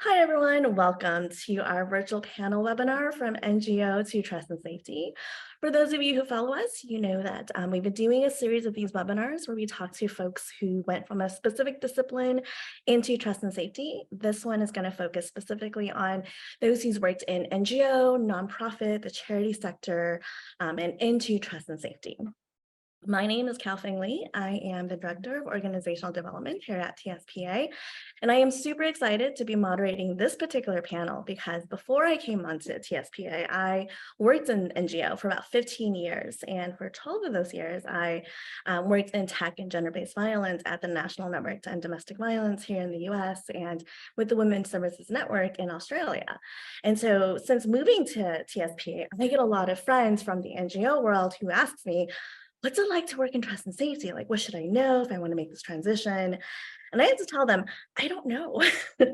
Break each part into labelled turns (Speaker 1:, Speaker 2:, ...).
Speaker 1: Hi, everyone. Welcome to our virtual panel webinar from NGO to Trust and Safety. For those of you who follow us, you know that we've been doing a series of these webinars where we talk to folks who went from a specific discipline into trust and safety. This one is going to focus specifically on those who's worked in NGO, nonprofit, the charity sector, and into trust and safety. My name is Kaofeng Lee. I am the Director of Organizational Development here at TSPA, and I am super excited to be moderating this particular panel because before I came onto TSPA, I worked in NGO for about 15 years, and for 12 of those years, I worked in tech and gender-based violence at the National Network to End Domestic Violence here in the US and with the Women's Services Network in Australia. And so since moving to TSPA, I get a lot of friends from the NGO world who ask me, what's it like to work in trust and safety? Like, what should I know if I want to make this transition? And I have to tell them, I don't know,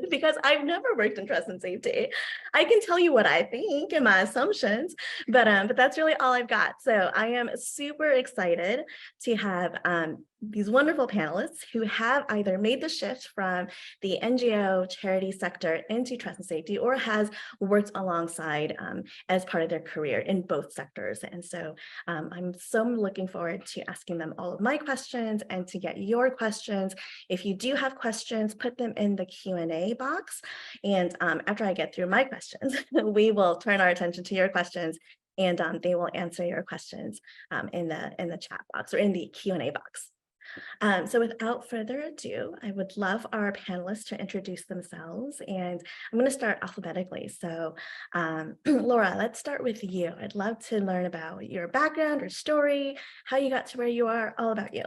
Speaker 1: because I've never worked in trust and safety. I can tell you what I think and my assumptions, but that's really all I've got. So I am super excited to have these wonderful panelists who have either made the shift from the NGO charity sector into trust and safety or has worked alongside as part of their career in both sectors. And so I'm so looking forward to asking them all of my questions and to get your questions. If you do have questions, put them in the Q&A box. And after I get through my questions, we will turn our attention to your questions and they will answer your questions in the chat box or in the Q&A box. So without further ado, I would love our panelists to introduce themselves, and I'm going to start alphabetically. So Laura, let's start with you. I'd love to learn about your background or story, how you got to where you are, all about you.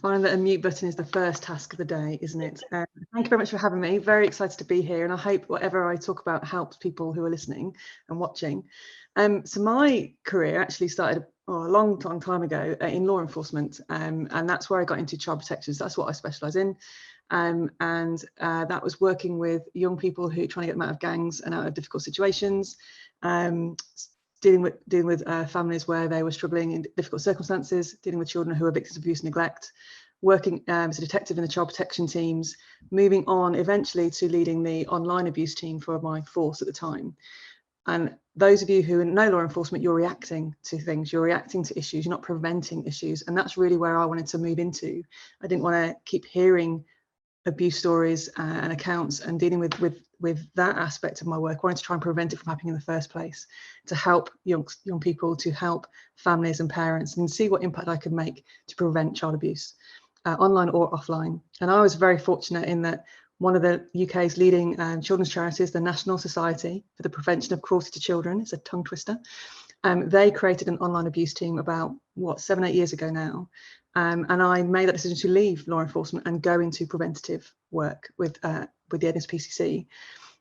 Speaker 2: Finding that a mute button is the first task of the day, isn't it? Thank you very much for having me. Very excited to be here, and I hope whatever I talk about helps people who are listening and watching. So my career actually started a long time ago in law enforcement, and that's where I got into child protection. So that's what I specialise in, and that was working with young people who trying to get them out of gangs and out of difficult situations. Dealing with families where they were struggling in difficult circumstances, dealing with children who are victims of abuse and neglect, working as a detective in the child protection teams, moving on eventually to leading the online abuse team for my force at the time. And those of you who know law enforcement, you're reacting to things, you're reacting to issues, you're not preventing issues. And that's really where I wanted to move into. I didn't want to keep hearing abuse stories and accounts and dealing with that aspect of my work. I wanted to try and prevent it from happening in the first place, to help young people, to help families and parents, and see what impact I could make to prevent child abuse, online or offline. And I was very fortunate in that one of the UK's leading children's charities, the National Society for the Prevention of Cruelty to Children, it's a tongue twister, they created an online abuse team about, 7-8 years ago now. And I made that decision to leave law enforcement and go into preventative work with the NSPCC.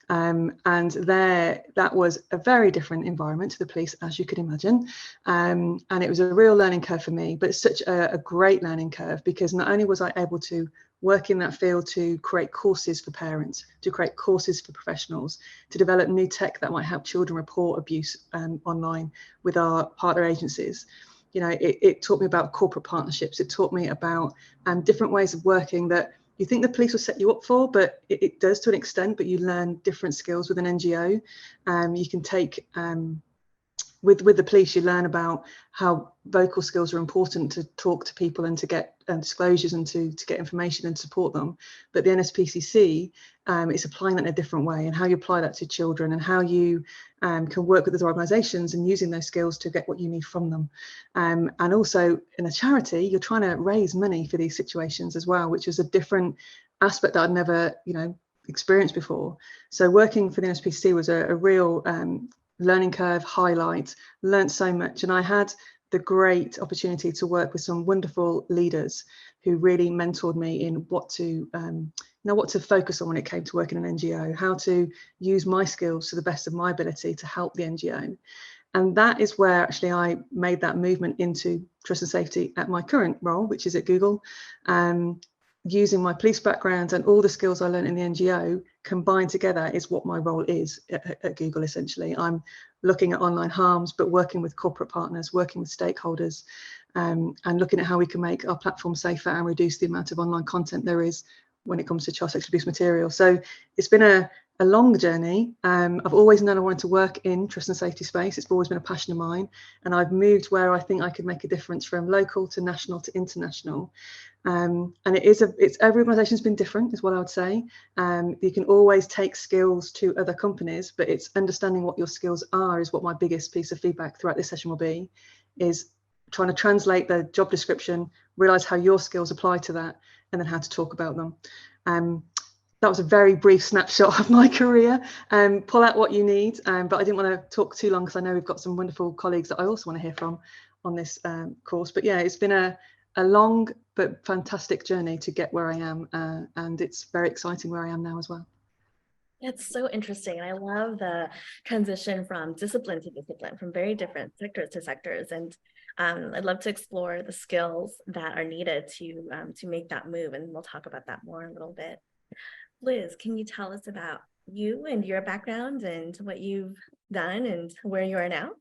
Speaker 2: And that was a very different environment to the police, as you could imagine. And it was a real learning curve for me, but it's such a great learning curve, because not only was I able to work in that field to create courses for parents, to create courses for professionals, to develop new tech that might help children report abuse online with our partner agencies. You know, it taught me about corporate partnerships. It taught me about different ways of working that you think the police will set you up for, but it does to an extent, but you learn different skills with an NGO. You can take, with the police, you learn about how vocal skills are important to talk to people and to get disclosures and to get information and support them. But the NSPCC is applying that in a different way, and how you apply that to children and how you can work with other organisations and using those skills to get what you need from them. And also in a charity, you're trying to raise money for these situations as well, which is a different aspect that I'd never, experienced before. So working for the NSPCC was a real learning curve highlight, learned so much. And I had the great opportunity to work with some wonderful leaders who really mentored me in what to focus on when it came to working in an NGO, how to use my skills to the best of my ability to help the NGO. And that is where actually I made that movement into trust and safety at my current role, which is at Google. Using my police background and all the skills I learned in the NGO combined together is what my role is at Google, essentially. I'm looking at online harms, but working with corporate partners, working with stakeholders, and looking at how we can make our platform safer and reduce the amount of online content there is when it comes to child sexual abuse material. So it's been a long journey. I've always known I wanted to work in trust and safety space. It's always been a passion of mine, and I've moved where I think I could make a difference, from local to national to international. And every organisation's been different, is what I would say. You can always take skills to other companies, but it's understanding what your skills are is what my biggest piece of feedback throughout this session will be, is trying to translate the job description, realise how your skills apply to that, and then how to talk about them. That was a very brief snapshot of my career. Pull out what you need, but I didn't want to talk too long because I know we've got some wonderful colleagues that I also want to hear from on this course. But yeah, it's been a long but fantastic journey to get where I am, and it's very exciting where I am now as well.
Speaker 1: It's so interesting. And I love the transition from discipline to discipline, from very different sectors to sectors. And I'd love to explore the skills that are needed to make that move. And we'll talk about that more in a little bit. Liz, can you tell us about you and your background and what you've done and where you are now?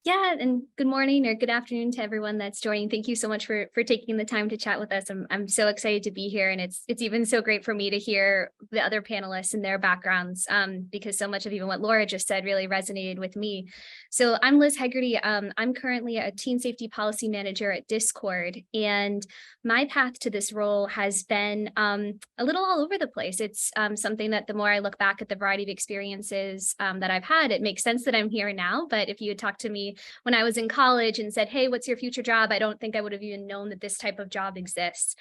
Speaker 3: Yeah, and good morning or good afternoon to everyone that's joining. Thank you so much for taking the time to chat with us. I'm so excited to be here, and it's even so great for me to hear the other panelists and their backgrounds, because so much of even what Laura just said really resonated with me. So I'm Liz Hegarty. I'm currently a teen safety policy manager at Discord, and my path to this role has been a little all over the place. It's something that the more I look back at the variety of experiences that I've had, it makes sense that I'm here now. But if you had talked to me when I was in college and said, hey, what's your future job? I don't think I would have even known that this type of job exists.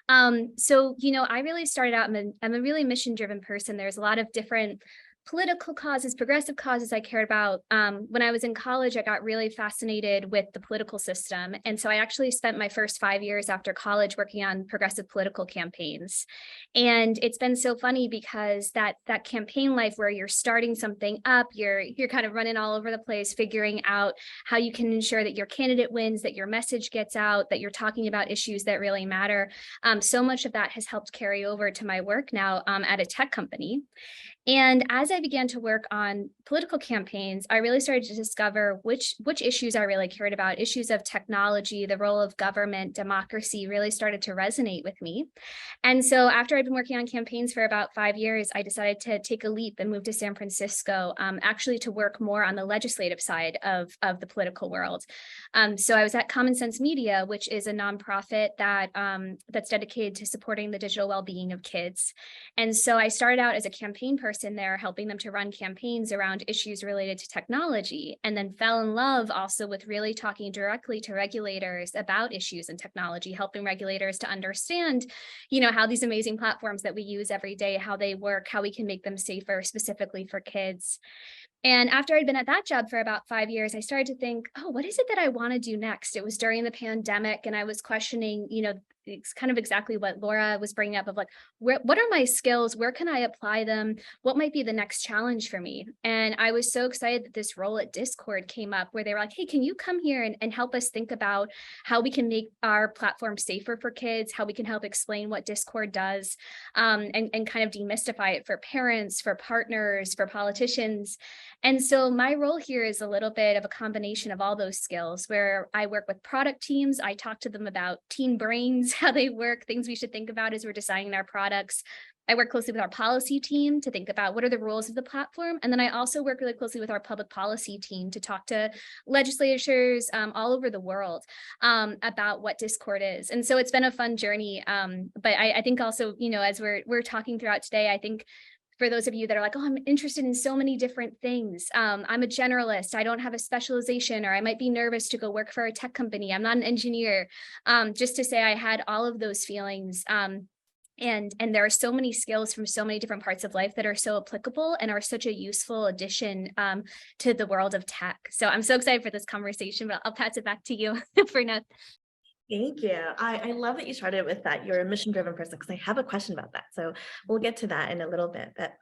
Speaker 3: So, I really started out, I'm a really mission-driven person. There's a lot of different political causes, progressive causes I cared about. When I was in college, I got really fascinated with the political system. And so I actually spent my first 5 years after college working on progressive political campaigns. And it's been so funny because that campaign life where you're starting something up, you're kind of running all over the place, figuring out how you can ensure that your candidate wins, that your message gets out, that you're talking about issues that really matter. So much of that has helped carry over to my work now at a tech company. And as I began to work on political campaigns, I really started to discover which issues I really cared about. Issues of technology, the role of government, democracy really started to resonate with me. And so after I'd been working on campaigns for about 5 years, I decided to take a leap and move to San Francisco, actually to work more on the legislative side of the political world. So I was at Common Sense Media, which is a nonprofit that's dedicated to supporting the digital well-being of kids. And so I started out as a campaign person there, helping them to run campaigns around issues related to technology, and then fell in love also with really talking directly to regulators about issues in technology, helping regulators to understand, how these amazing platforms that we use every day, how they work, how we can make them safer, specifically for kids. And after I'd been at that job for about 5 years, I started to think, oh, what is it that I want to do next? It was during the pandemic, and I was questioning, it's kind of exactly what Laura was bringing up of like, what are my skills? Where can I apply them? What might be the next challenge for me? And I was so excited that this role at Discord came up, where they were like, hey, can you come here and help us think about how we can make our platform safer for kids, how we can help explain what Discord does, and kind of demystify it for parents, for partners, for politicians. And so my role here is a little bit of a combination of all those skills, where I work with product teams. I talk to them about teen brains, how they work, things we should think about as we're designing our products. I work closely with our policy team to think about what are the rules of the platform. And then I also work really closely with our public policy team to talk to legislators all over the world about what Discord is. And so it's been a fun journey. But I think also, as we're talking throughout today, I think for those of you that are like, oh, I'm interested in so many different things. I'm a generalist. I don't have a specialization, or I might be nervous to go work for a tech company. I'm not an engineer. Just to say I had all of those feelings. And there are so many skills from so many different parts of life that are so applicable and are such a useful addition to the world of tech. So I'm so excited for this conversation, but I'll pass it back to you for now.
Speaker 1: Thank you. I love that you started with that. You're a mission-driven person, because I have a question about that. So we'll get to that in a little bit. But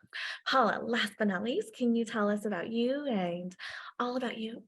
Speaker 1: Paula, last but not least, can you tell us about you and all about you?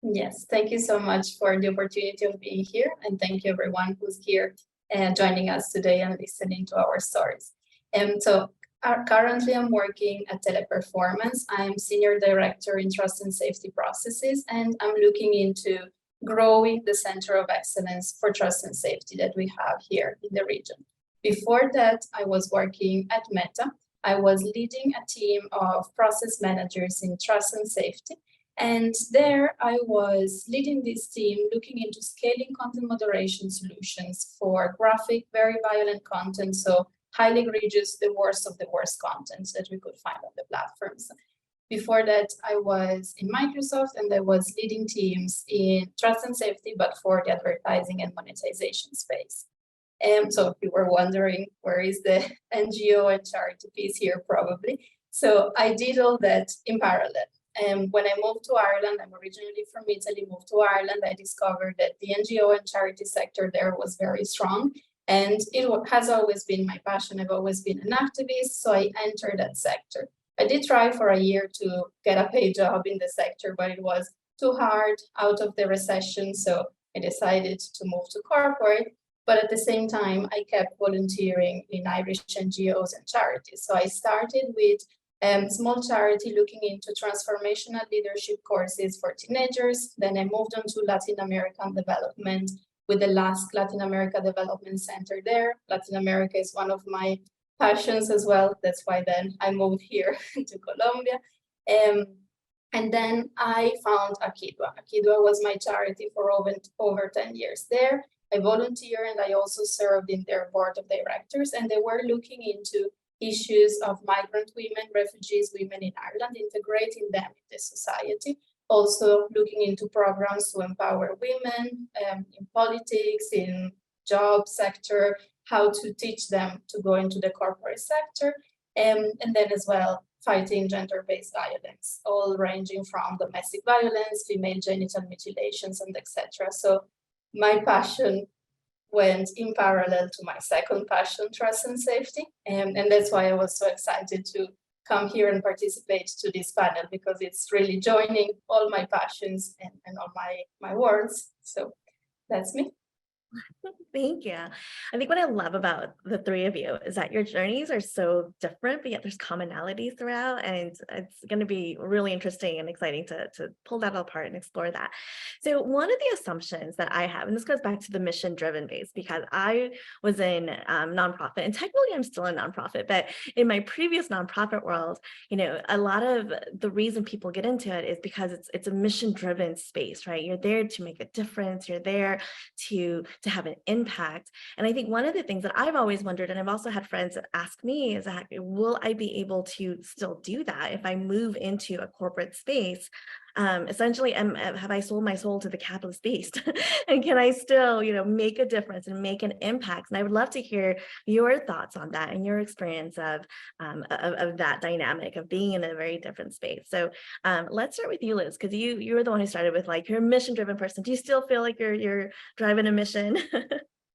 Speaker 4: Yes, thank you so much for the opportunity of being here. And thank you everyone who's here and joining us today and listening to our stories. Currently I'm working at Teleperformance. I'm Senior Director in Trust and Safety Processes, and I'm looking into growing the Center of Excellence for Trust and Safety that we have here in the region. Before that, I was working at Meta. I was leading a team of process managers in trust and safety. And there I was leading this team looking into scaling content moderation solutions for graphic, very violent content. So highly egregious, the worst of the worst content that we could find on the platforms. Before that, I was in Microsoft and I was leading teams in trust and safety, but for the advertising and monetization space. So if you were wondering, where is the NGO and charity piece here, probably. So I did all that in parallel. And when I moved to Ireland, I'm originally from Italy, moved to Ireland, I discovered that the NGO and charity sector there was very strong. And it has always been my passion. I've always been an activist, so I entered that sector. I did try for a year to get a paid job in the sector, but it was too hard out of the recession. So I decided to move to corporate. But at the same time, I kept volunteering in Irish NGOs and charities. So I started with small charity looking into transformational leadership courses for teenagers. Then I moved on to Latin American development with the last Latin America Development Center there. Latin America is one of my passions as well. That's why then I moved here to Colombia. And then I found Akidwa. Akidwa was my charity for over 10 years there. I volunteer and I also served in their board of directors, and they were looking into issues of migrant women, refugees, women in Ireland, integrating them in the society. Also looking into programs to empower women in politics, in job sector, how to teach them to go into the corporate sector, and then as well, fighting gender-based violence, all ranging from domestic violence, female genital mutilations, and etc. So my passion went in parallel to my second passion, trust and safety. And that's why I was so excited to come here and participate to this panel, because it's really joining all my passions and all my worlds. So that's me.
Speaker 1: Thank you. I think what I love about the three of you is that your journeys are so different, but yet there's commonalities throughout, and it's going to be really interesting and exciting to pull that all apart and explore that. So one of the assumptions that I have, and this goes back to the mission-driven base, because I was in nonprofit, and technically I'm still a nonprofit, but in my previous nonprofit world, you know, a lot of the reason people get into it is because it's a mission-driven space, right? You're there to make a difference. You're there to have an impact. And I think one of the things that I've always wondered, and I've also had friends that ask me, is that will I be able to still do that if I move into a corporate space? Essentially, have I sold my soul to the capitalist beast? And can I still, you know, make a difference and make an impact? And I would love to hear your thoughts on that and your experience of that dynamic of being in a very different space. So let's start with you, Liz, because you were the one who started with, like, you're a mission-driven person. Do you still feel like you're driving a mission?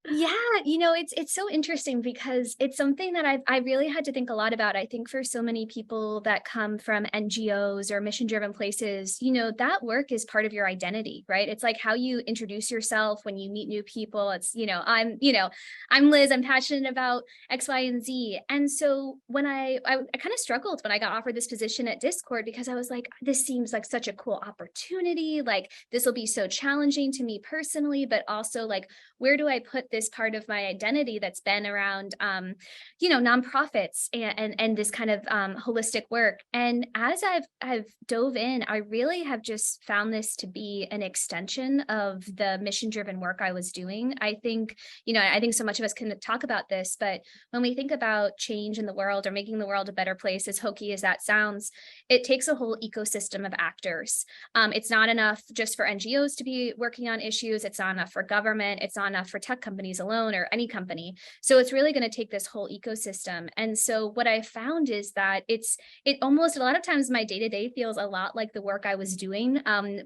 Speaker 3: Yeah, you know, it's so interesting because it's something that I really had to think a lot about. I think for so many people that come from NGOs or mission-driven places, you know, that work is part of your identity, right? It's like how you introduce yourself when you meet new people. It's, you know, I'm Liz, I'm passionate about X, Y, and Z. And so when I kind of struggled when I got offered this position at Discord, because I was like, this seems like such a cool opportunity. Like, this will be so challenging to me personally, but also, like, where do I put this part of my identity that's been around, you know, nonprofits and this kind of holistic work. And as I've dove in, I really have just found this to be an extension of the mission-driven work I was doing. I think, you know, I think so much of us can talk about this, but when we think about change in the world or making the world a better place, as hokey as that sounds, it takes a whole ecosystem of actors. It's not enough just for NGOs to be working on issues. It's not enough for government. It's not enough for tech companies alone or any company. So it's really going to take this whole ecosystem. And so what I found is that it almost, a lot of times my day-to-day feels a lot like the work I was doing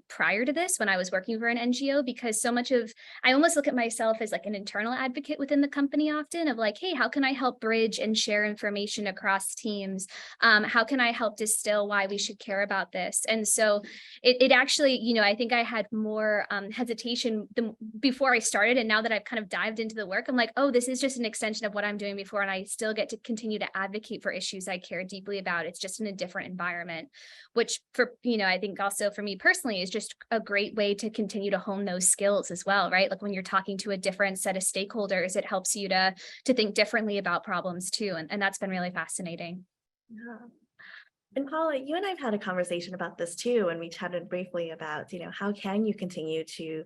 Speaker 3: prior to this when I was working for an NGO, because so much of, I almost look at myself as like an internal advocate within the company often, of like, hey, how can I help bridge and share information across teams? How can I help distill why we should care about this? And so it actually, you know, I think I had more hesitation before I started. And now that I've kind of dived dived into the work, I'm like, oh, this is just an extension of what I'm doing before, and I still get to continue to advocate for issues I care deeply about. It's just in a different environment, which for, I think also for me personally is just a great way to continue to hone those skills as well, right? Like when you're talking to a different set of stakeholders, it helps you to think differently about problems too. And that's been really fascinating.
Speaker 1: Yeah. And Paula, you and I've had a conversation about this too, and we chatted briefly about, how can you continue to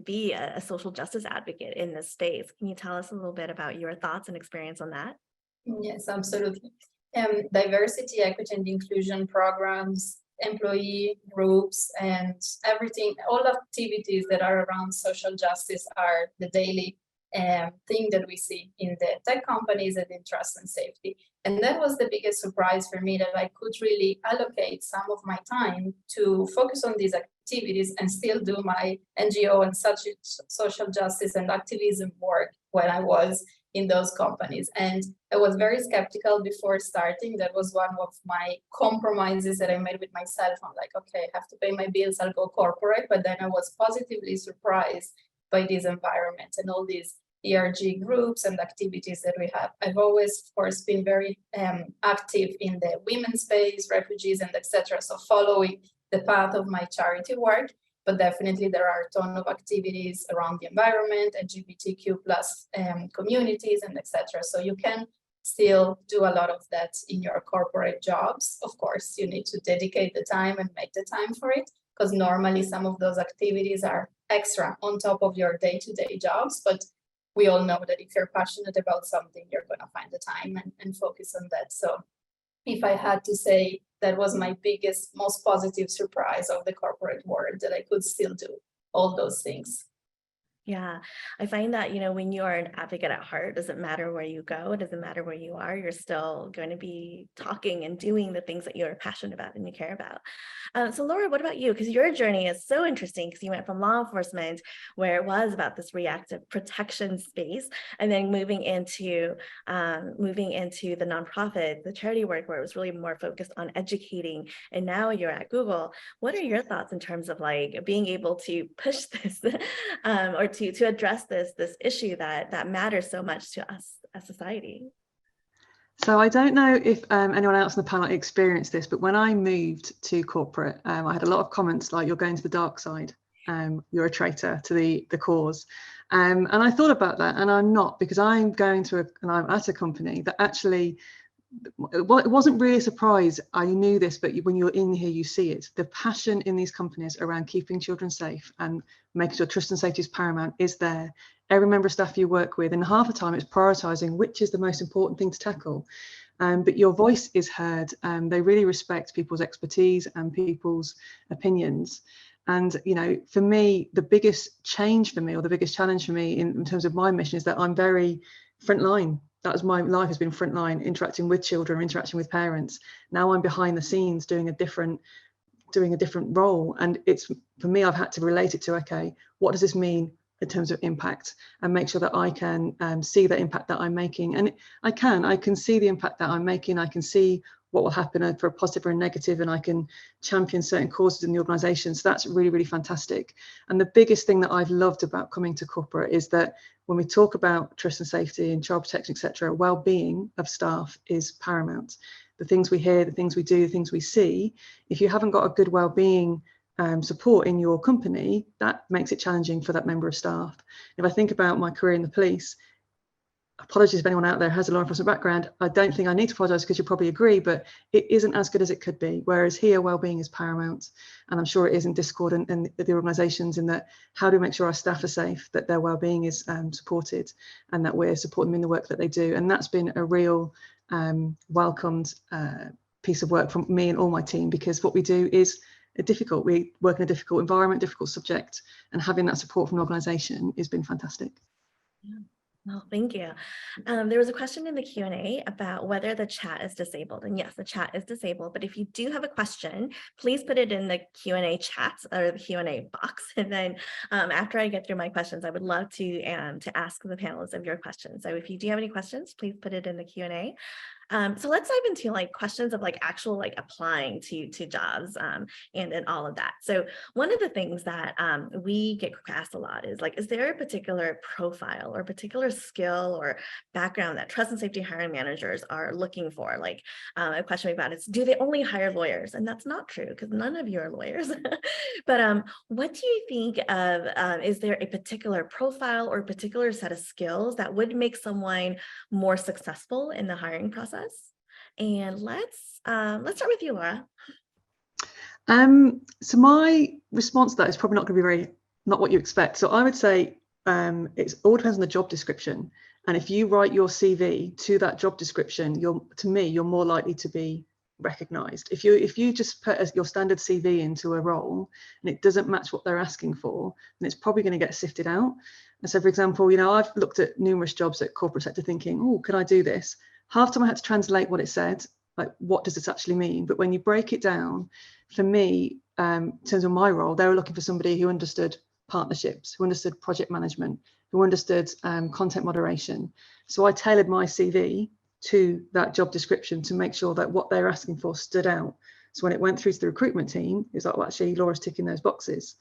Speaker 1: be a social justice advocate in this space? Can you tell us a little bit about your thoughts and experience on that?
Speaker 4: Yes, absolutely. Diversity, equity, and inclusion programs, employee groups, and everything, all activities that are around social justice are the daily thing that we see in the tech companies and in trust and safety. And that was the biggest surprise for me, that I could really allocate some of my time to focus on these activities and still do my NGO and such social justice and activism work when I was in those companies. And I was very skeptical before starting. That was one of my compromises that I made with myself. I'm like, okay, I have to pay my bills, I'll go corporate. But then I was positively surprised by this environment and all these ERG groups and activities that we have. I've always, of course, been very active in the women's space, refugees, and etc. So following the path of my charity work, but definitely there are a ton of activities around the environment, LGBTQ plus communities, and etc. So you can still do a lot of that in your corporate jobs. Of course, you need to dedicate the time and make the time for it, because normally some of those activities are extra on top of your day-to-day jobs. But we all know that if you're passionate about something, you're going to find the time and focus on that. So if I had to say, that was my biggest, most positive surprise of the corporate world, that I could still do all those things.
Speaker 1: Yeah, I find that, when you are an advocate at heart, it doesn't matter where you go, it doesn't matter where you are, you're still going to be talking and doing the things that you're passionate about and you care about. So Laura, what about you? Because your journey is so interesting, because you went from law enforcement, where it was about this reactive protection space, and then moving into the nonprofit, the charity work, where it was really more focused on educating, and now you're at Google. What are your thoughts in terms of like being able to push this or to address this issue that matters so much to us as society?
Speaker 2: So I don't know if anyone else on the panel experienced this, but when I moved to corporate, I had a lot of comments like, you're going to the dark side, you're a traitor to the cause. And I thought about that, and I'm not, because I'm going to and I'm at a company that actually, well, it wasn't really a surprise. I knew this, but when you're in here, you see it. The passion in these companies around keeping children safe and making sure trust and safety is paramount is there. Every member of staff you work with, and half the time it's prioritizing which is the most important thing to tackle. But your voice is heard. They really respect people's expertise and people's opinions. And, for me, the biggest change for me, or the biggest challenge for me in terms of my mission, is that I'm very frontline. That was my life, has been frontline, interacting with children, interacting with parents. Now I'm behind the scenes doing a different role. And it's, for me, I've had to relate it to, okay, what does this mean in terms of impact, and make sure that I can see the impact that I'm making. And I can see the impact that I'm making. I can see what will happen for a positive or a negative, and I can champion certain causes in the organisation. So that's really, really fantastic. And the biggest thing that I've loved about coming to corporate is that when we talk about trust and safety and child protection, etc., well-being of staff is paramount. The things we hear, the things we do, the things we see, if you haven't got a good well-being support in your company, that makes it challenging for that member of staff. If I think about my career in the police, apologies if anyone out there has a law enforcement background, I don't think I need to apologise, because you'll probably agree, but it isn't as good as it could be. Whereas here, well-being is paramount, and I'm sure it is in Discord and the organisations, in that how do we make sure our staff are safe, that their well-being is supported, and that we're supporting them in the work that they do. And that's been a real welcomed piece of work from me and all my team, because what we do is difficult. We work in a difficult environment, difficult subject, and having that support from an organisation has been fantastic.
Speaker 1: Yeah. Well, thank you. There was a question in the Q&A about whether the chat is disabled. And yes, the chat is disabled, but if you do have a question, please put it in the Q&A chat or the Q&A box. And then after I get through my questions, I would love to ask the panelists of your questions. So if you do have any questions, please put it in the Q&A. So let's dive into like questions of like actual like applying to jobs and all of that. So one of the things that we get asked a lot is like, is there a particular profile or particular skill or background that trust and safety hiring managers are looking for? Like a question we've got is, do they only hire lawyers? And that's not true because none of you are lawyers. But what do you think of, is there a particular profile or a particular set of skills that would make someone more successful in the hiring process? And let's start with you, Laura.
Speaker 2: So my response to that is probably not going to be not what you expect. So I would say it all depends on the job description. And if you write your CV to that job description, you're more likely to be recognized. If you just put your standard CV into a role and it doesn't match what they're asking for, then it's probably going to get sifted out. And so, for example, I've looked at numerous jobs at corporate sector thinking, oh, can I do this? Half the time I had to translate what it said, like what does this actually mean? But when you break it down, for me, in terms of my role, they were looking for somebody who understood partnerships, who understood project management, who understood content moderation. So I tailored my CV to that job description to make sure that what they're asking for stood out. So when it went through to the recruitment team, it was like, well, actually, Laura's ticking those boxes.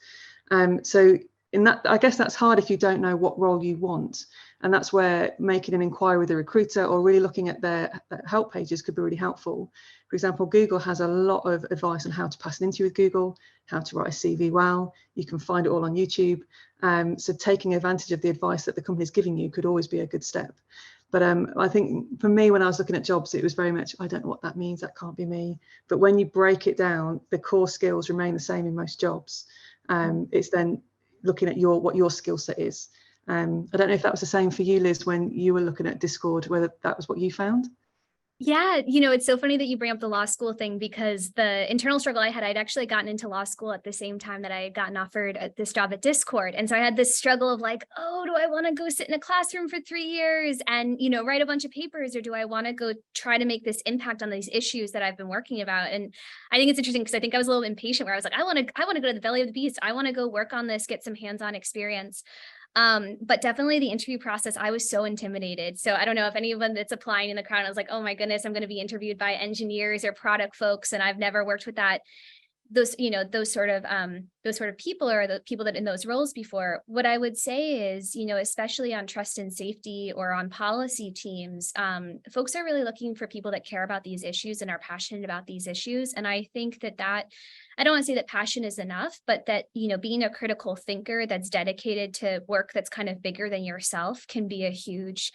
Speaker 2: So in that, I guess that's hard if you don't know what role you want. And that's where making an inquiry with a recruiter or really looking at their help pages could be really helpful. For example, Google has a lot of advice on how to pass an interview with Google, how to write a CV well. You can find it all on YouTube. So taking advantage of the advice that the company's giving you could always be a good step. But I think for me, when I was looking at jobs, it was very much, I don't know what that means, that can't be me. But when you break it down, the core skills remain the same in most jobs. It's then looking at what your skill set is. I don't know if that was the same for you, Liz, when you were looking at Discord, whether that was what you found.
Speaker 3: Yeah, it's so funny that you bring up the law school thing, because the internal struggle I had, I'd actually gotten into law school at the same time that I had gotten offered this job at Discord. And so I had this struggle of like, oh, do I want to go sit in a classroom for 3 years and, write a bunch of papers, or do I want to go try to make this impact on these issues that I've been working about? And I think it's interesting because I think I was a little impatient where I was like, I want to go to the belly of the beast. I want to go work on this, get some hands-on experience. But definitely the interview process, I was so intimidated. So I don't know if anyone that's applying in the crowd, I was like, oh my goodness, I'm going to be interviewed by engineers or product folks, and I've never worked with those sort of people, or the people that in those roles before. What I would say is, especially on trust and safety or on policy teams, folks are really looking for people that care about these issues and are passionate about these issues. And I think that I don't want to say that passion is enough, but that, being a critical thinker that's dedicated to work that's kind of bigger than yourself can be a huge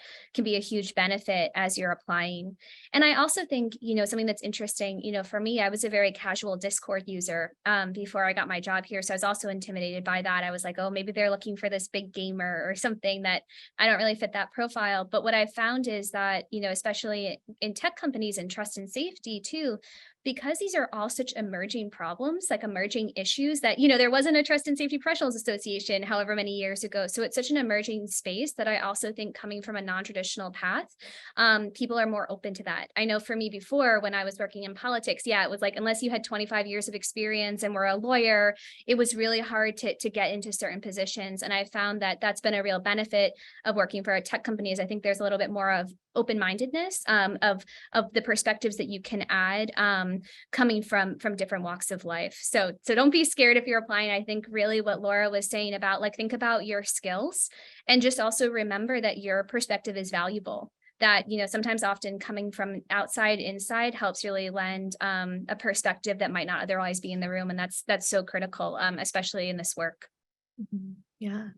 Speaker 3: benefit as you're applying. And I also think, something that's interesting, for me, I was a very casual Discord user before I got my job here. So I was also intimidated by that. I was like, oh, maybe they're looking for this big gamer or something that I don't really fit that profile. But what I found is that, especially in tech companies and trust and safety too, because these are all such emerging problems, like emerging issues that, there wasn't a Trust and Safety Professionals Association however many years ago. So it's such an emerging space that I also think, coming from a non-traditional path, people are more open to that. I know for me before, when I was working in politics, it was like, unless you had 25 years of experience and were a lawyer, it was really hard to get into certain positions. And I found that that's been a real benefit of working for a tech companies. I think there's a little bit more of open-mindedness of the perspectives that you can add coming from different walks of life. So don't be scared if you're applying. I think really what Laura was saying about, like, think about your skills and just also remember that your perspective is valuable. That, sometimes often coming from outside inside helps really lend a perspective that might not otherwise be in the room. And that's so critical, especially in this work.
Speaker 1: Mm-hmm. Yeah.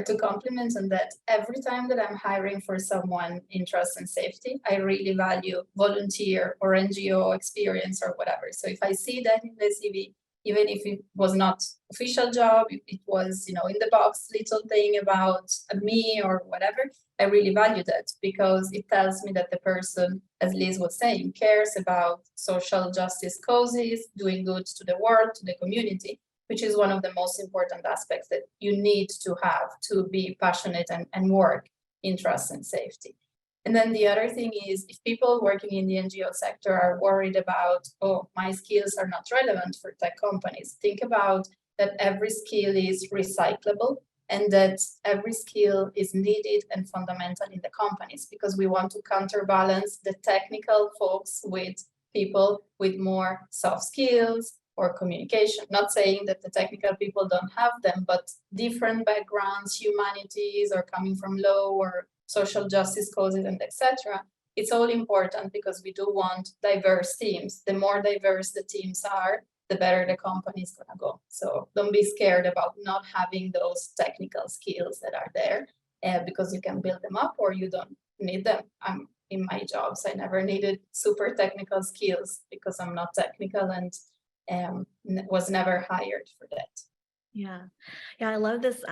Speaker 4: To complement on that, every time that I'm hiring for someone in trust and safety, I really value volunteer or NGO experience or whatever. So if I see that in the CV, even if it was not official job, if it was, in the box, little thing about me or whatever, I really value that, because it tells me that the person, as Liz was saying, cares about social justice causes, doing good to the world, to the community, which is one of the most important aspects that you need to have to be passionate and work in trust and safety. And then the other thing is, if people working in the NGO sector are worried about, oh, my skills are not relevant for tech companies, think about that every skill is recyclable and that every skill is needed and fundamental in the companies, because we want to counterbalance the technical folks with people with more soft skills or communication. Not saying that the technical people don't have them, but different backgrounds, humanities, or coming from law or social justice causes, and etc. It's all important because we do want diverse teams. The more diverse the teams are, the better the company is gonna go. So don't be scared about not having those technical skills that are there, because you can build them up or you don't need them. In my jobs, I never needed super technical skills because I'm not technical and was never hired for that.
Speaker 1: Yeah, I love this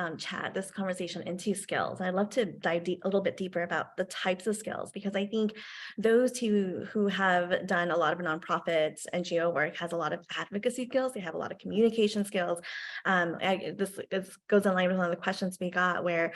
Speaker 1: this conversation into skills. I'd love to dive a little bit deeper about the types of skills, because I think those who have done a lot of nonprofits, NGO work has a lot of advocacy skills. They have a lot of communication skills. This goes in line with one of the questions we got, where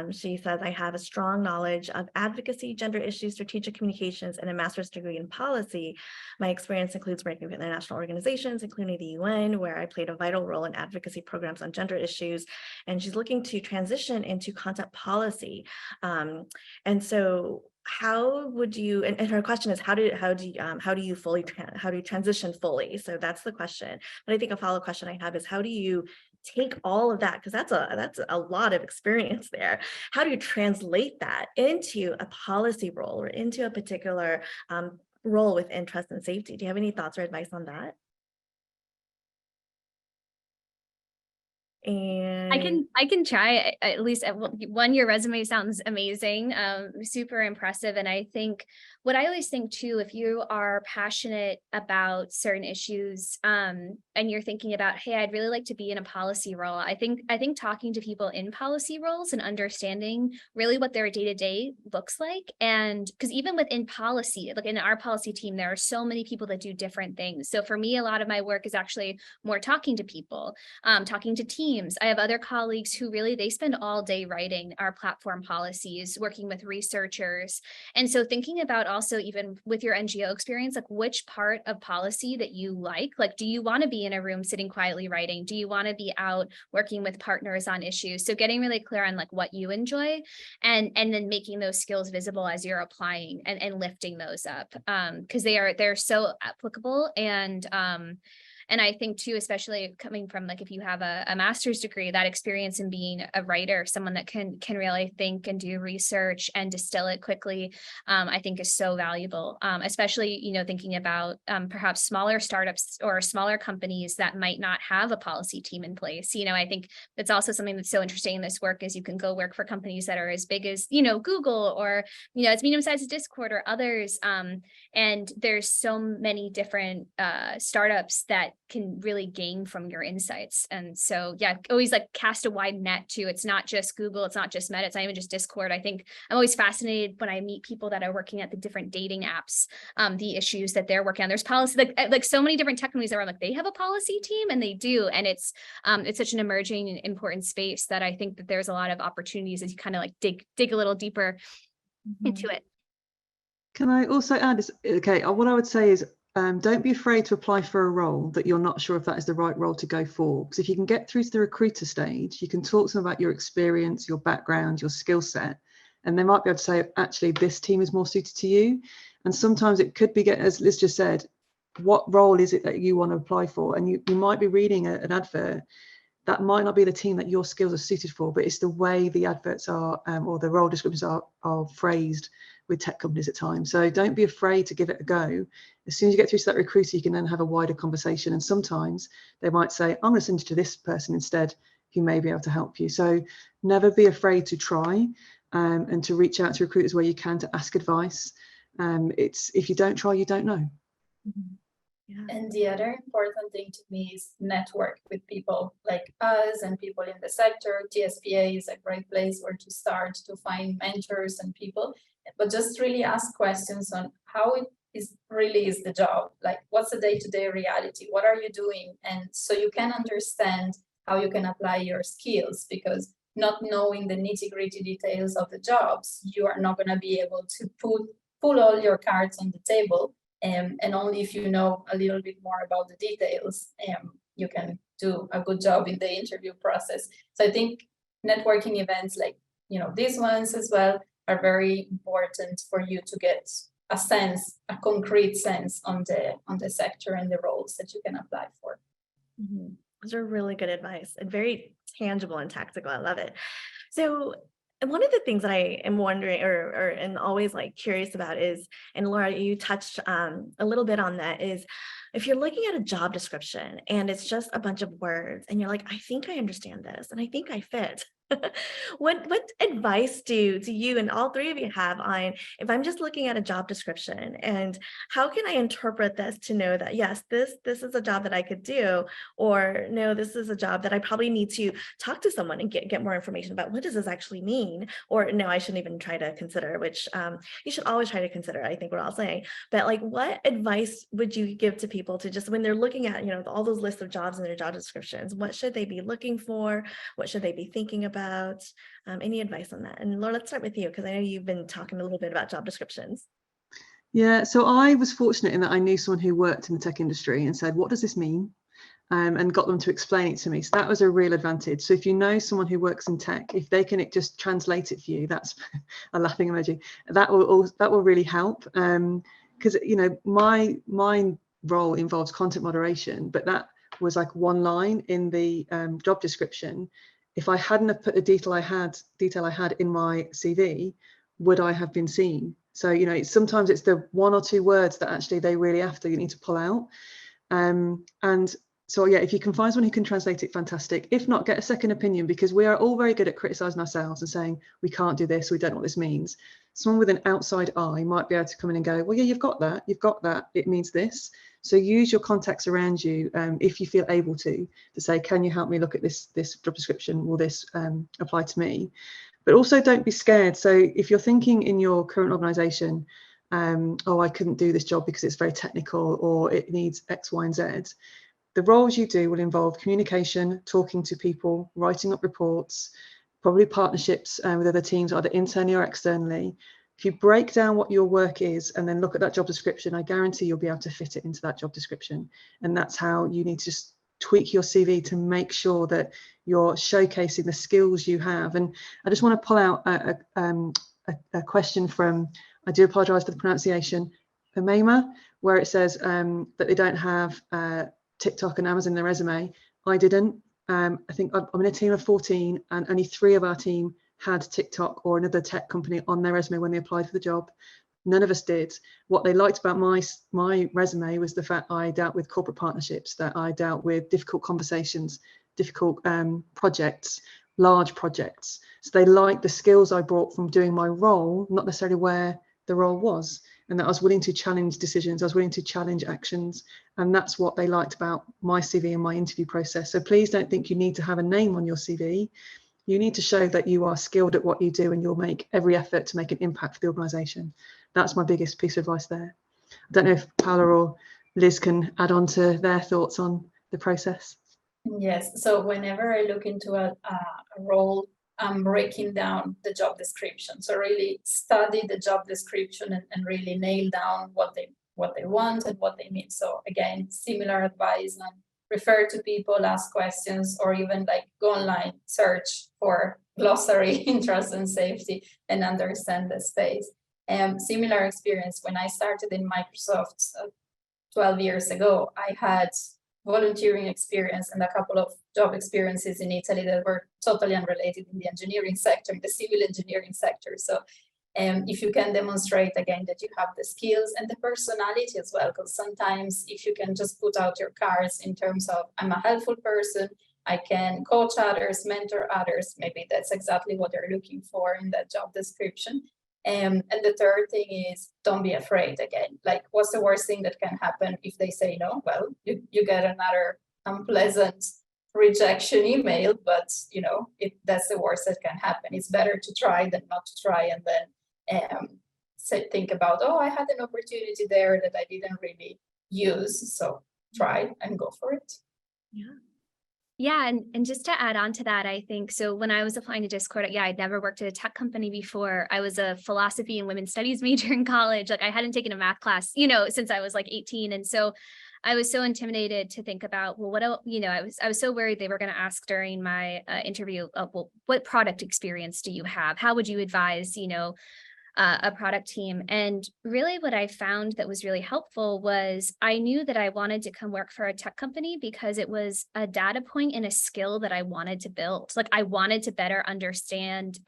Speaker 1: she says, I have a strong knowledge of advocacy, gender issues, strategic communications, and a master's degree in policy. My experience includes working with international organizations, including the UN, where I played a vital role in advocacy programs on gender issues, and she's looking to transition into content policy. And so how would you, and her question is, how do you transition fully? So that's the question. But I think a follow-up question I have is, how do you take all of that, because that's a lot of experience there. How do you translate that into a policy role or into a particular role within trust and safety? Do you have any thoughts or advice on that? And
Speaker 3: I can try. At least one, your resume sounds amazing, super impressive. And I think what I always think too, if you are passionate about certain issues, and you're thinking about, hey, I'd really like to be in a policy role. I think talking to people in policy roles and understanding really what their day-to-day looks like. And because even within policy, like in our policy team, there are so many people that do different things. So for me, a lot of my work is actually more talking to people, talking to teams. I have other colleagues who really, they spend all day writing our platform policies, working with researchers. And so thinking about also, even with your NGO experience, like which part of policy that you like do you want to be in a room sitting quietly writing? Do you want to be out working with partners on issues? So getting really clear on what you enjoy, and then making those skills visible as you're applying and lifting those up, because they're so applicable. And I think too, especially coming from if you have a master's degree, that experience in being a writer, someone that can really think and do research and distill it quickly, I think is so valuable, especially, thinking about perhaps smaller startups or smaller companies that might not have a policy team in place. I think that's also something that's so interesting in this work is you can go work for companies that are as big as, Google, or, as medium-sized as Discord or others. And there's so many different startups that can really gain from your insights. And so, yeah, always cast a wide net too. It's not just Google, it's not just Meta, it's not even just Discord. I think I'm always fascinated when I meet people that are working at the different dating apps, the issues that they're working on. There's policy, like so many different tech companies that are they have a policy team, and they do. And it's such an emerging and important space that I think that there's a lot of opportunities as you kind of dig a little deeper into it.
Speaker 2: Can I also add, what I would say is, don't be afraid to apply for a role that you're not sure if that is the right role to go for. Because if you can get through to the recruiter stage, you can talk to them about your experience, your background, your skill set, and they might be able to say, actually, this team is more suited to you. And sometimes it could be, as Liz just said, what role is it that you want to apply for? And you might be reading an advert that might not be the team that your skills are suited for, but it's the way the adverts are, or the role descriptions are phrased with tech companies at times. So don't be afraid to give it a go. As soon as you get through to that recruiter, you can then have a wider conversation. And sometimes they might say, I'm going to send you to this person instead, who may be able to help you. So never be afraid to try, and to reach out to recruiters where you can to ask advice. If you don't try, you don't know.
Speaker 1: Mm-hmm. Yeah.
Speaker 4: And the other important thing to me is network with people like us and people in the sector. TSPA is a great place where to start to find mentors and people, but just really ask questions on how it really is the job. What's the day-to-day reality? What are you doing? And so you can understand how you can apply your skills, because not knowing the nitty-gritty details of the jobs, you are not going to be able to pull all your cards on the table. And only if you know a little bit more about the details, you can do a good job in the interview process. So I think networking events like, these ones as well are very important for you to get a sense, a concrete sense on the sector and the roles that you can apply for.
Speaker 1: Mm-hmm. Those are really good advice and very tangible and tactical. I love it. So one of the things that I am wondering and always like curious about is, and Laura, you touched a little bit on that, is if you're looking at a job description and it's just a bunch of words and you're like, I think I understand this and I think I fit. What advice do you and all three of you have on, if I'm just looking at a job description, and how can I interpret this to know that, yes, this is a job that I could do, or no, this is a job that I probably need to talk to someone and get more information about what does this actually mean, or no, I shouldn't even try to consider, which you should always try to consider, I think we're all saying. But like, what advice would you give to people to just, when they're looking at, all those lists of jobs in their job descriptions, what should they be looking for? What should they be thinking about? Any advice on that? And Laura, let's start with you, because I know you've been talking a little bit about job descriptions.
Speaker 2: Yeah, so I was fortunate in that I knew someone who worked in the tech industry and said, what does this mean? And got them to explain it to me. So that was a real advantage. So if you know someone who works in tech, if they can just translate it for you, that's a laughing emoji, that will really help. Because my role involves content moderation, but that was like one line in the job description. If I hadn't have put the detail I had in my CV, would I have been seen? So sometimes it's the one or two words that actually they really after you need to pull out. And so yeah, if you can find someone who can translate it, fantastic. If not, get a second opinion, because we are all very good at criticizing ourselves and saying we can't do this, we don't know what this means. Someone with an outside eye might be able to come in and go, well, yeah, you've got that, it means this. So use your contacts around you, if you feel able to say, can you help me look at this job description? Will this apply to me? But also don't be scared. So if you're thinking in your current organization, oh, I couldn't do this job because it's very technical, or it needs X, Y, and Z. The roles you do will involve communication, talking to people, writing up reports, probably partnerships with other teams, either internally or externally. If you break down what your work is and then look at that job description, I guarantee you'll be able to fit it into that job description. And that's how you need to just tweak your CV to make sure that you're showcasing the skills you have. And I just want to pull out a question from, I do apologise for the pronunciation, Amema, where it says that they don't have TikTok and Amazon in their resume. I didn't. I think I'm in a team of 14 and only 3 of our team had TikTok or another tech company on their resume when they applied for the job. None of us did. What they liked about my resume was the fact I dealt with corporate partnerships, that I dealt with difficult conversations, difficult projects, large projects. So they liked the skills I brought from doing my role, not necessarily where the role was, and that I was willing to challenge decisions, I was willing to challenge actions. And that's what they liked about my CV and my interview process. So please don't think you need to have a name on your CV. You need to show that you are skilled at what you do and you'll make every effort to make an impact for the organisation. That's my biggest piece of advice there. I don't know if Paola or Liz can add on to their thoughts on the process.
Speaker 4: Yes, so whenever I look into a role, I'm breaking down the job description. So really study the job description and really nail down what they want and what they need. So again, similar advice on refer to people, ask questions, or even like go online, search for glossary in trust and safety and understand the space. Similar experience when I started in Microsoft 12 years ago, I had volunteering experience and a couple of job experiences in Italy that were totally unrelated in the engineering sector, in the civil engineering sector. So if you can demonstrate again that you have the skills and the personality as well, because sometimes if you can just put out your cards in terms of I'm a helpful person, I can coach others, mentor others, maybe that's exactly what they're looking for in that job description. And the third thing is don't be afraid again. Like, what's the worst thing that can happen if they say no? Well, you get another unpleasant rejection email, but that's the worst that can happen. It's better to try than not to try, and then think about, oh, I had an opportunity there that I didn't really use, so try and go for it.
Speaker 3: Yeah, and just to add on to that, I think, so when I was applying to Discord, I'd never worked at a tech company before. I was a philosophy and women's studies major in college. Like, I hadn't taken a math class, since I was like 18. And so I was so intimidated to think about, well, what else, I was so worried they were going to ask during my interview, well, what product experience do you have? How would you advise, a product team? And really what I found that was really helpful was I knew that I wanted to come work for a tech company because it was a data point and a skill that I wanted to build. Like I wanted to better understand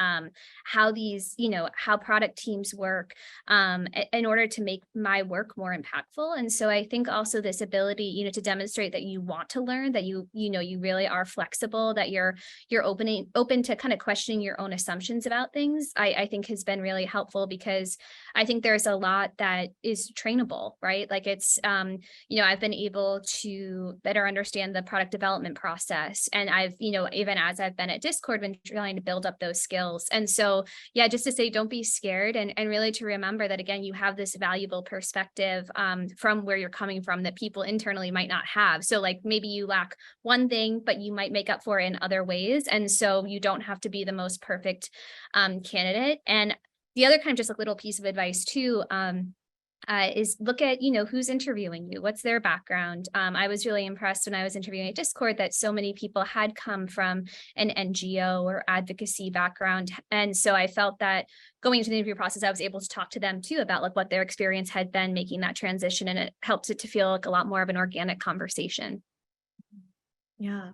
Speaker 3: how these, how product teams work in order to make my work more impactful. And so I think also this ability, to demonstrate that you want to learn, that you really are flexible, that you're open to kind of questioning your own assumptions about things, I think has been really helpful, because I think there's a lot that is trainable, right? Like it's, I've been able to better understand the product development process. And I've, even as I've been at Discord, been trying to build up those skills. And so, yeah, just to say, don't be scared, and really to remember that, again, you have this valuable perspective from where you're coming from that people internally might not have. So like maybe you lack one thing, but you might make up for it in other ways. And so you don't have to be the most perfect candidate. And the other kind of just a little piece of advice too, is look at, who's interviewing you, what's their background. I was really impressed when I was interviewing at Discord that so many people had come from an NGO or advocacy background. And so I felt that going into the interview process, I was able to talk to them too about like what their experience had been making that transition. And it helped it to feel like a lot more of an organic conversation.
Speaker 1: Yeah.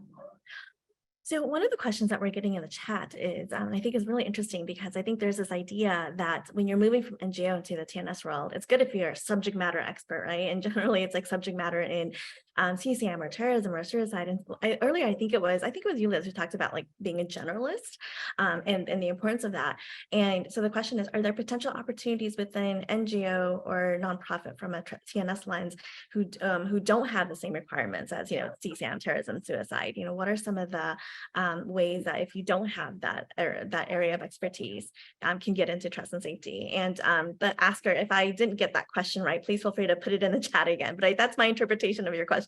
Speaker 1: So one of the questions that we're getting in the chat is, I think is really interesting, because I think there's this idea that when you're moving from NGO into the TNS world, it's good if you're a subject matter expert, right? And generally it's like subject matter in CCM or terrorism or suicide. And earlier, I think it was you, Liz, who talked about like being a generalist and the importance of that. And so the question is, are there potential opportunities within NGO or nonprofit from a TNS lens who don't have the same requirements as, CCM, terrorism, suicide? What are some of the ways that if you don't have that area of expertise can get into trust and safety? And the asker, if I didn't get that question right, please feel free to put it in the chat again. But that's my interpretation of your question.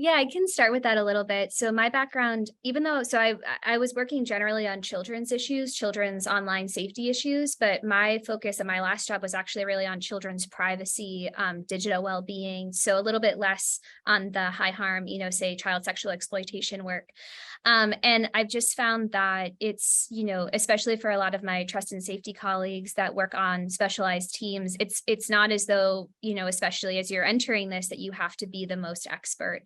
Speaker 3: Yeah, I can start with that a little bit. So my background, I was working generally on children's issues, children's online safety issues, but my focus at my last job was actually really on children's privacy, digital well-being. So a little bit less on the high harm, say child sexual exploitation work. And I've just found that it's, especially for a lot of my trust and safety colleagues that work on specialized teams, it's not as though, especially as you're entering this, that you have to be the most expert.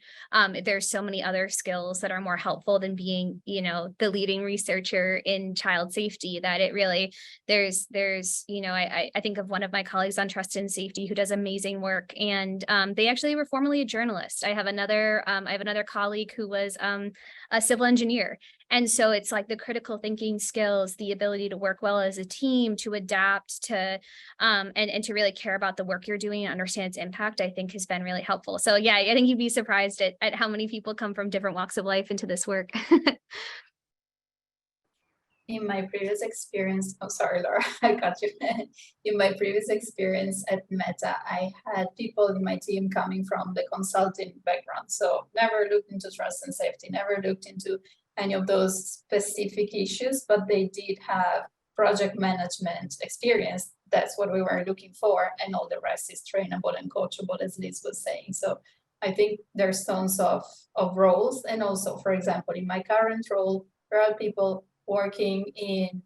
Speaker 3: There's so many other skills that are more helpful than being, the leading researcher in child safety, that it really, there's, I think of one of my colleagues on trust and safety who does amazing work. And they actually were formerly a journalist. I have another colleague who was a civil engineer. And so it's like the critical thinking skills, the ability to work well as a team, to adapt to, and to really care about the work you're doing and understand its impact, I think has been really helpful. So yeah, I think you'd be surprised at how many people come from different walks of life into this work.
Speaker 4: In my previous experience, oh, sorry, Laura, I got you. In my previous experience at Meta, I had people in my team coming from the consulting background. So never looked into trust and safety, never looked into any of those specific issues, but they did have project management experience. That's what we were looking for. And all the rest is trainable and coachable, as Liz was saying. So I think there's tons of roles. And also, for example, in my current role, there are people working in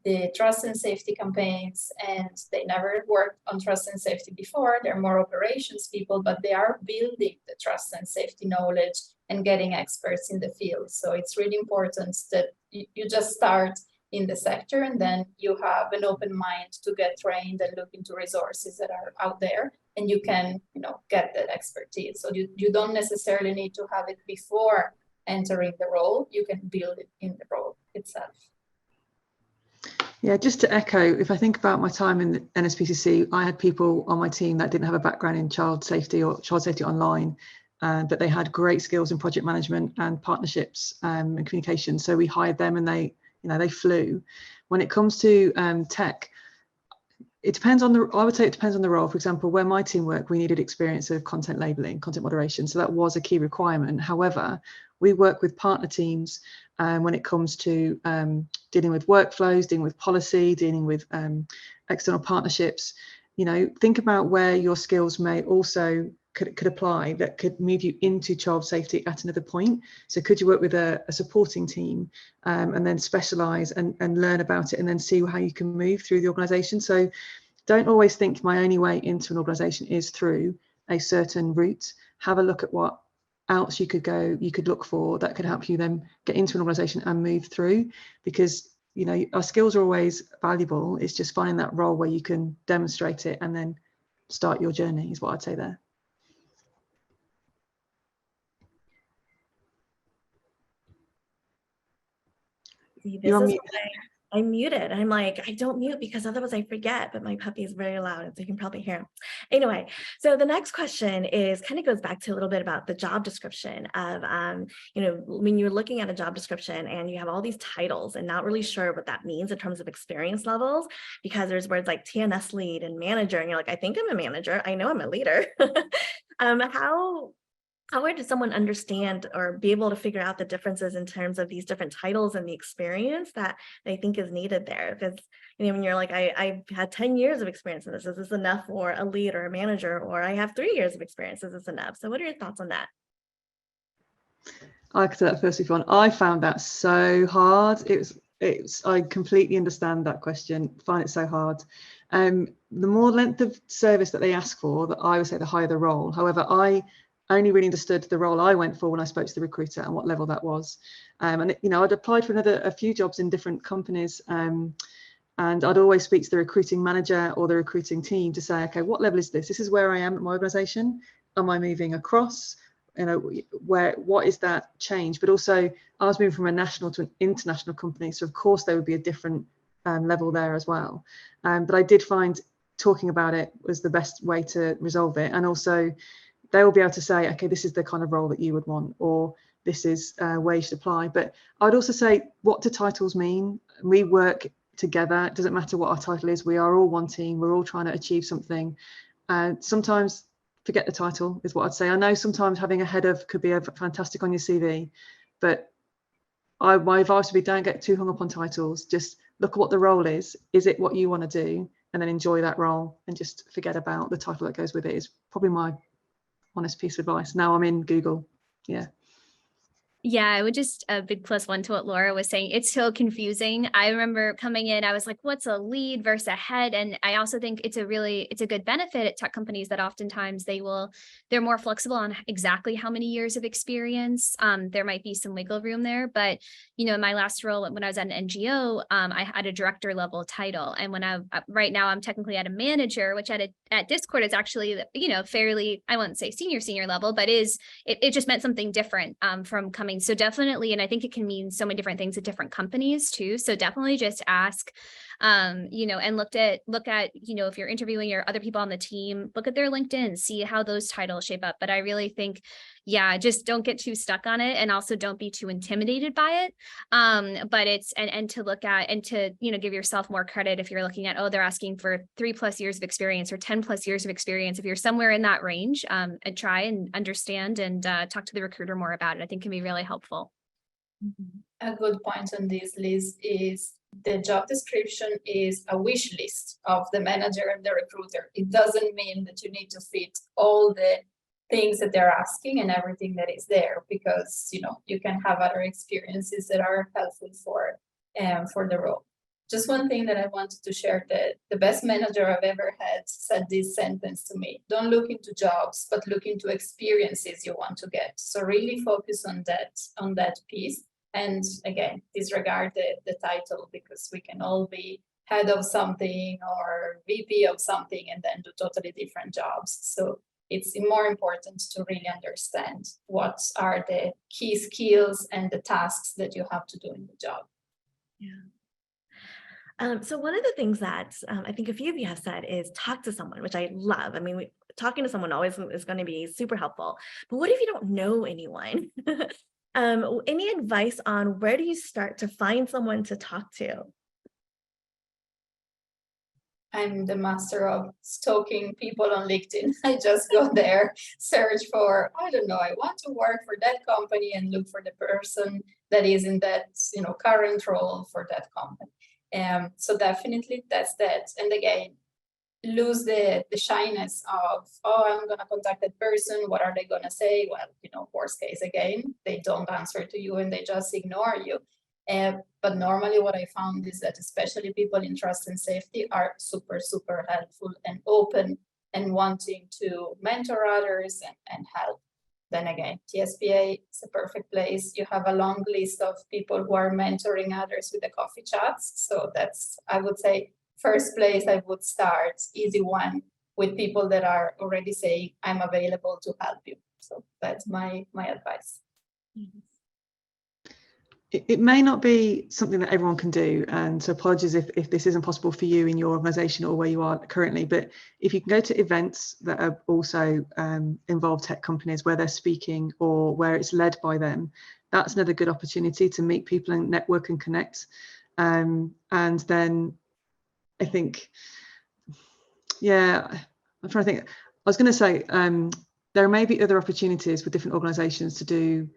Speaker 4: the trust and safety campaigns, and they never worked on trust and safety before. They're more operations people, but they are building the trust and safety knowledge and getting experts in the field. So it's really important that you just start in the sector, and then you have an open mind to get trained and look into resources that are out there, and you can, get that expertise. So you don't necessarily need to have it before entering the role. You can build it in the role itself.
Speaker 2: Yeah, just to echo, if I think about my time in the NSPCC, I had people on my team that didn't have a background in child safety or child safety online, but they had great skills in project management and partnerships and communication. So we hired them, and they flew. When it comes to tech, it depends on I would say it depends on the role. For example, where my team worked, we needed experience of content labeling, content moderation. So that was a key requirement. However, we work with partner teams when it comes to dealing with workflows, dealing with policy, dealing with external partnerships. Think about where your skills may also could apply that could move you into child safety at another point? So could you work with a supporting team and then specialise and learn about it and then see how you can move through the organisation? So don't always think my only way into an organisation is through a certain route. Have a look at what else you could look for that could help you then get into an organisation and move through, because you know our skills are always valuable. It's just finding that role where you can demonstrate it and then start your journey is what I'd say there.
Speaker 1: See, this is why I'm muted. I'm like, I don't mute because otherwise I forget, but my puppy is very loud, so you can probably hear him. Anyway, so the next question is kind of goes back to a little bit about the job description of, you know, when you're looking at a job description and you have all these titles and not really sure what that means in terms of experience levels, because there's words like TNS lead and manager, and you're like, I think I'm a manager. I know I'm a leader. How would someone understand or be able to figure out the differences in terms of these different titles and the experience that they think is needed there? Because, you know, when you're like, I've had 10 years of experience in this, is this enough for a lead or a manager? Or I have 3 years of experience, is this enough? So what are your thoughts on that?
Speaker 2: I could say that first one. I found that so hard. I completely understand that question, find it so hard. The more length of service that they ask for, that I would say the higher the role. However, I only really understood the role I went for when I spoke to the recruiter and what level that was. And you know, I'd applied for a few jobs in different companies, and I'd always speak to the recruiting manager or the recruiting team to say, okay, what level is this? This is where I am at my organisation. Am I moving across? You know, what is that change? But also, I was moving from a national to an international company, so of course there would be a different level there as well. But I did find talking about it was the best way to resolve it, and also they will be able to say, okay, this is the kind of role that you would want, or this is where you should apply. But I'd also say, what do titles mean? We work together. It doesn't matter what our title is. We are all one team. We're all trying to achieve something. Sometimes forget the title is what I'd say. I know sometimes having a head of could be fantastic on your CV, but my advice would be don't get too hung up on titles. Just look at what the role is. Is it what you want to do? And then enjoy that role and just forget about the title that goes with it is probably my honest piece of advice. Now I'm in Google.
Speaker 3: Yeah, I would just a big +1 to what Laura was saying. It's so confusing. I remember coming in, I was like, what's a lead versus a head? And I also think it's a good benefit at tech companies that oftentimes they're more flexible on exactly how many years of experience. There might be some wiggle room there, but you know, in my last role when I was at an NGO, I had a director level title. And right now I'm technically at a manager, which at Discord is actually, you know, fairly, I wouldn't say senior level, but it just meant something different from coming. So definitely, and I think it can mean so many different things at different companies too. So definitely just ask, you know, and look at, you know, if you're interviewing your other people on the team, look at their LinkedIn, see how those titles shape up. But I really think, yeah, just don't get too stuck on it, and also don't be too intimidated by it. But it's and to look at and to, you know, give yourself more credit if you're looking at, oh, they're asking for 3+ years of experience or 10+ years of experience. If you're somewhere in that range, and try and understand and talk to the recruiter more about it, I think can be really helpful.
Speaker 4: A good point on this, Liz, is the job description is a wish list of the manager and the recruiter. It doesn't mean that you need to fit all the things that they're asking and everything that is there, because you know you can have other experiences that are helpful for the role. Just one thing that I wanted to share, that the best manager I've ever had said this sentence to me: don't look into jobs, but look into experiences you want to get. So really focus on that piece. And again, disregard the title, because we can all be head of something or VP of something and then do totally different jobs. So it's more important to really understand what are the key skills and the tasks that you have to do in the job.
Speaker 1: Yeah. So one of the things that I think a few of you have said is talk to someone, which I love. I mean, talking to someone always is going to be super helpful. But what if you don't know anyone? Any advice on where do you start to find someone to talk to?
Speaker 4: I'm the master of stalking people on LinkedIn. I just go there, search for, I don't know, I want to work for that company, and look for the person that is in that, you know, current role for that company. So definitely that's that. And again, lose the shyness of, oh, I'm going to contact that person. What are they going to say? Well, you know, worst case again, they don't answer to you and they just ignore you. But normally what I found is that especially people in trust and safety are super, super helpful and open and wanting to mentor others and help. Then again, TSPA is a perfect place. You have a long list of people who are mentoring others with the coffee chats. So that's, I would say, first place I would start, easy one, with people that are already saying, I'm available to help you. So that's my advice.
Speaker 2: It may not be something that everyone can do, and so apologies if this isn't possible for you in your organisation or where you are currently, but if you can go to events that are also involve tech companies where they're speaking or where it's led by them, that's another good opportunity to meet people and network and connect. And then I think, yeah, I'm trying to think. I was going to say there may be other opportunities with different organisations to do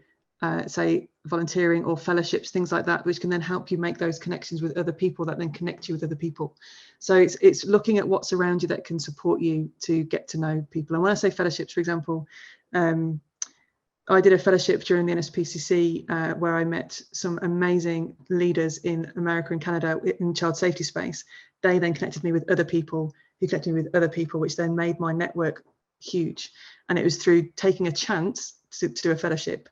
Speaker 2: say volunteering or fellowships, things like that, which can then help you make those connections with other people that then connect you with other people. So it's looking at what's around you that can support you to get to know people. And when I say fellowships, for example, I did a fellowship during the NSPCC where I met some amazing leaders in America and Canada in child safety space. They then connected me with other people who connected me with other people, which then made my network huge. And it was through taking a chance to do a fellowship.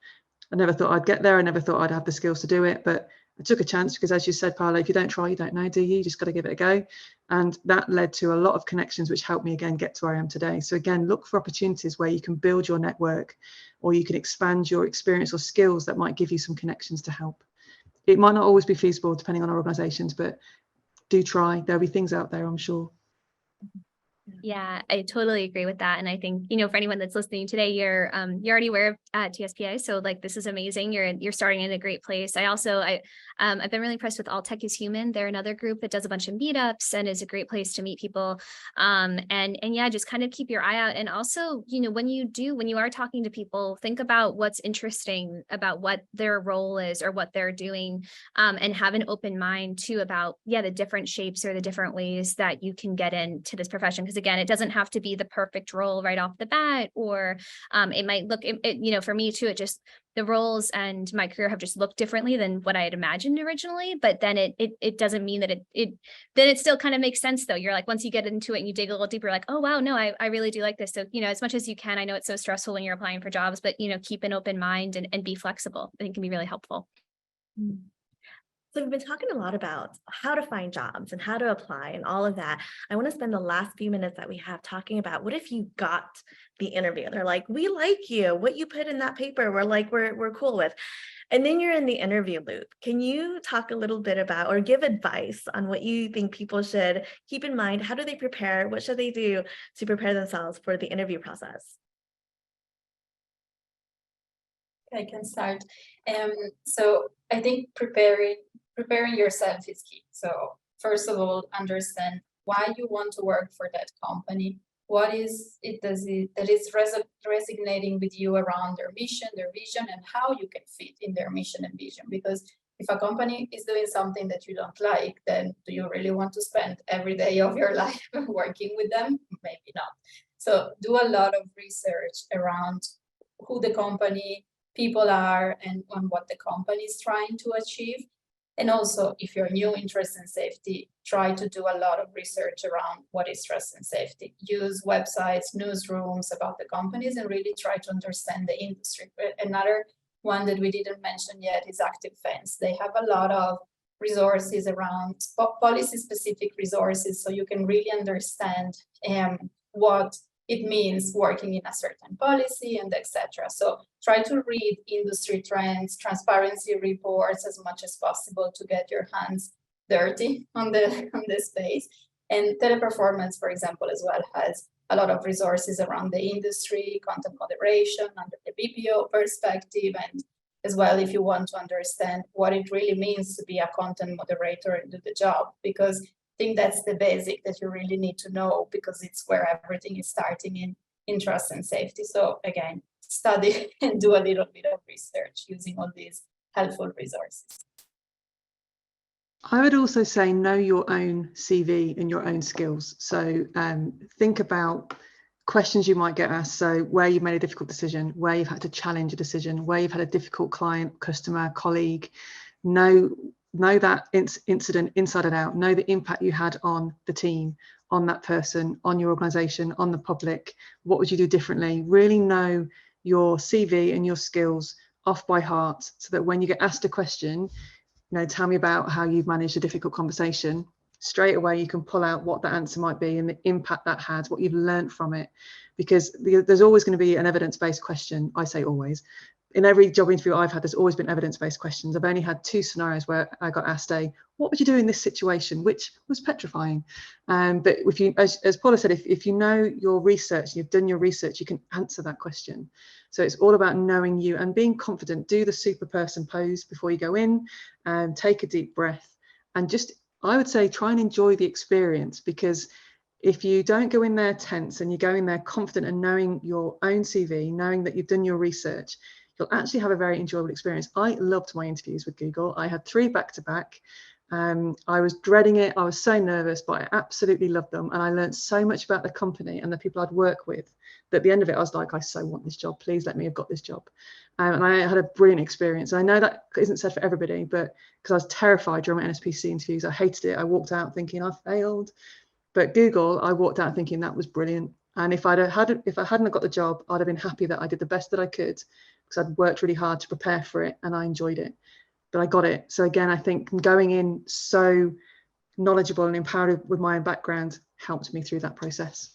Speaker 2: I never thought I'd get there. I never thought I'd have the skills to do it, but I took a chance because, as you said, Paola, if you don't try, you don't know, do you? You just got to give it a go. And that led to a lot of connections, which helped me again get to where I am today. So again, look for opportunities where you can build your network or you can expand your experience or skills that might give you some connections to help. It might not always be feasible depending on our organisations, but do try. There'll be things out there, I'm sure.
Speaker 3: Yeah, I totally agree with that. And I think, you know, for anyone that's listening today, you're already aware of TSPA. So like, this is amazing. You're starting in a great place. I've been really impressed with All Tech is Human. They're another group that does a bunch of meetups and is a great place to meet people. And yeah, just kind of keep your eye out. And also, you know, when you are talking to people, think about what's interesting about what their role is or what they're doing, and have an open mind too about, yeah, the different shapes or the different ways that you can get into this profession. Because again, it doesn't have to be the perfect role right off the bat, or it might look, you know, for me too, the roles and my career have just looked differently than what I had imagined originally. But then it doesn't mean that then it still kind of makes sense though. You're like, once you get into it and you dig a little deeper, like, oh wow, no, I really do like this. So, you know, as much as you can, I know it's so stressful when you're applying for jobs, but, you know, keep an open mind and be flexible. I think can be really helpful.
Speaker 1: So we've been talking a lot about how to find jobs and how to apply and all of that. I want to spend the last few minutes that we have talking about what if you got the interview? They're like, we like you. What you put in that paper, we're cool with. And then you're in the interview loop. Can you talk a little bit about or give advice on what you think people should keep in mind? How do they prepare? What should they do to prepare themselves for the interview process?
Speaker 4: I can start. So I think preparing yourself is key. So first of all, understand why you want to work for that company. What is it that is resonating with you around their mission, their vision, and how you can fit in their mission and vision? Because if a company is doing something that you don't like, then do you really want to spend every day of your life working with them? Maybe not. So do a lot of research around who the company, people are, and on what the company is trying to achieve. And also, if you're new in trust and safety, try to do a lot of research around what is trust and safety. Use websites, newsrooms about the companies, and really try to understand the industry. Another one that we didn't mention yet is Active Fence. They have a lot of resources around policy-specific resources, so you can really understand what it means working in a certain policy and etc. So try to read industry trends, transparency reports as much as possible to get your hands dirty on the space. And Teleperformance, for example, as well has a lot of resources around the industry, content moderation under the BPO perspective, and as well if you want to understand what it really means to be a content moderator and do the job, because I think that's the basic that you really need to know, because it's where everything is starting in trust and safety. So again, study and do a little bit of research using all these helpful resources.
Speaker 2: I would also say know your own CV and your own skills. So think about questions you might get asked. So where you've made a difficult decision, where you've had to challenge a decision, where you've had a difficult client, customer, colleague. Know that incident inside and out. Know the impact you had on the team, on that person, on your organisation, on the public. What would you do differently? Really know your CV and your skills off by heart, so that when you get asked a question, tell me about how you've managed a difficult conversation. Straight away, you can pull out what the answer might be and the impact that had, what you've learned from it. Because there's always going to be an evidence-based question. I say always. In every job interview I've had, there's always been evidence-based questions. I've only had 2 scenarios where I got asked what would you do in this situation, which was petrifying. But if you, as Paula said, if you know your research, you've done your research, you can answer that question. So it's all about knowing you and being confident. Do the super person pose before you go in, and take a deep breath, and just, I would say, try and enjoy the experience. Because if you don't go in there tense and you go in there confident and knowing your own CV, knowing that you've done your research, you'll actually have a very enjoyable experience. I loved my interviews with Google. I had 3 back-to-back. I was dreading it. I was so nervous, but I absolutely loved them. And I learned so much about the company and the people I'd work with, that at the end of it, I was like, I so want this job. Please let me have got this job. And I had a brilliant experience. And I know that isn't said for everybody, but because I was terrified during my NSPC interviews, I hated it. I walked out thinking I failed. But Google, I walked out thinking that was brilliant. And if I hadn't got the job, I'd have been happy that I did the best that I could, because I'd worked really hard to prepare for it and I enjoyed it. But I got it. So again, I think going in so knowledgeable and empowered with my own background helped me through that process.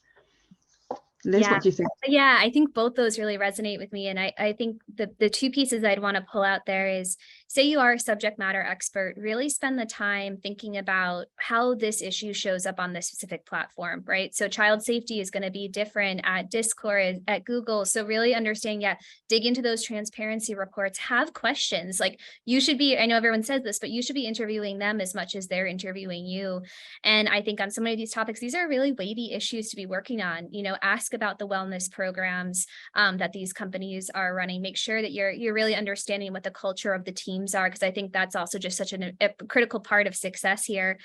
Speaker 2: Liz, what do you think?
Speaker 3: Yeah, I think both those really resonate with me. And I think the 2 pieces I'd want to pull out there is, say you are a subject matter expert, really spend the time thinking about how this issue shows up on this specific platform, right? So child safety is going to be different at Discord, at Google. So really understanding, dig into those transparency reports, have questions. Like, you should be, I know everyone says this, but you should be interviewing them as much as they're interviewing you. And I think on so many of these topics, these are really weighty issues to be working on. Ask about the wellness programs that these companies are running. Make sure that you're really understanding what the culture of the teams are, because I think that's also just such a critical part of success here.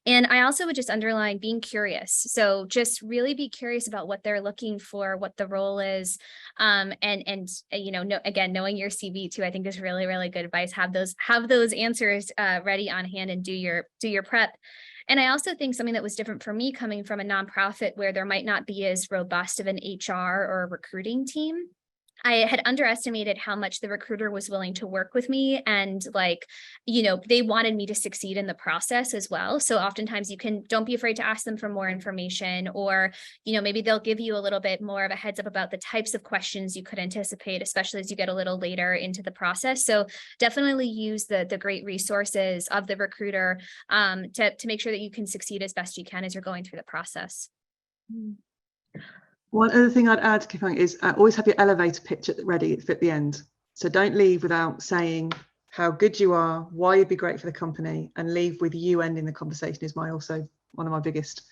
Speaker 3: And I also would just underline being curious. So just really be curious about what they're looking for, what the role is. Again, knowing your CV too, I think is really, really good advice. Have those answers ready on hand and do your prep. And I also think something that was different for me coming from a nonprofit where there might not be as robust of an HR or a recruiting team, I had underestimated how much the recruiter was willing to work with me, and they wanted me to succeed in the process as well. So oftentimes don't be afraid to ask them for more information, or, maybe they'll give you a little bit more of a heads up about the types of questions you could anticipate, especially as you get a little later into the process. So definitely use the great resources of the recruiter to make sure that you can succeed as best you can as you're going through the process.
Speaker 2: One other thing I'd add, Kaofeng, is always have your elevator pitch ready at the end. So don't leave without saying how good you are, why you'd be great for the company, and leave with you ending the conversation is also one of my biggest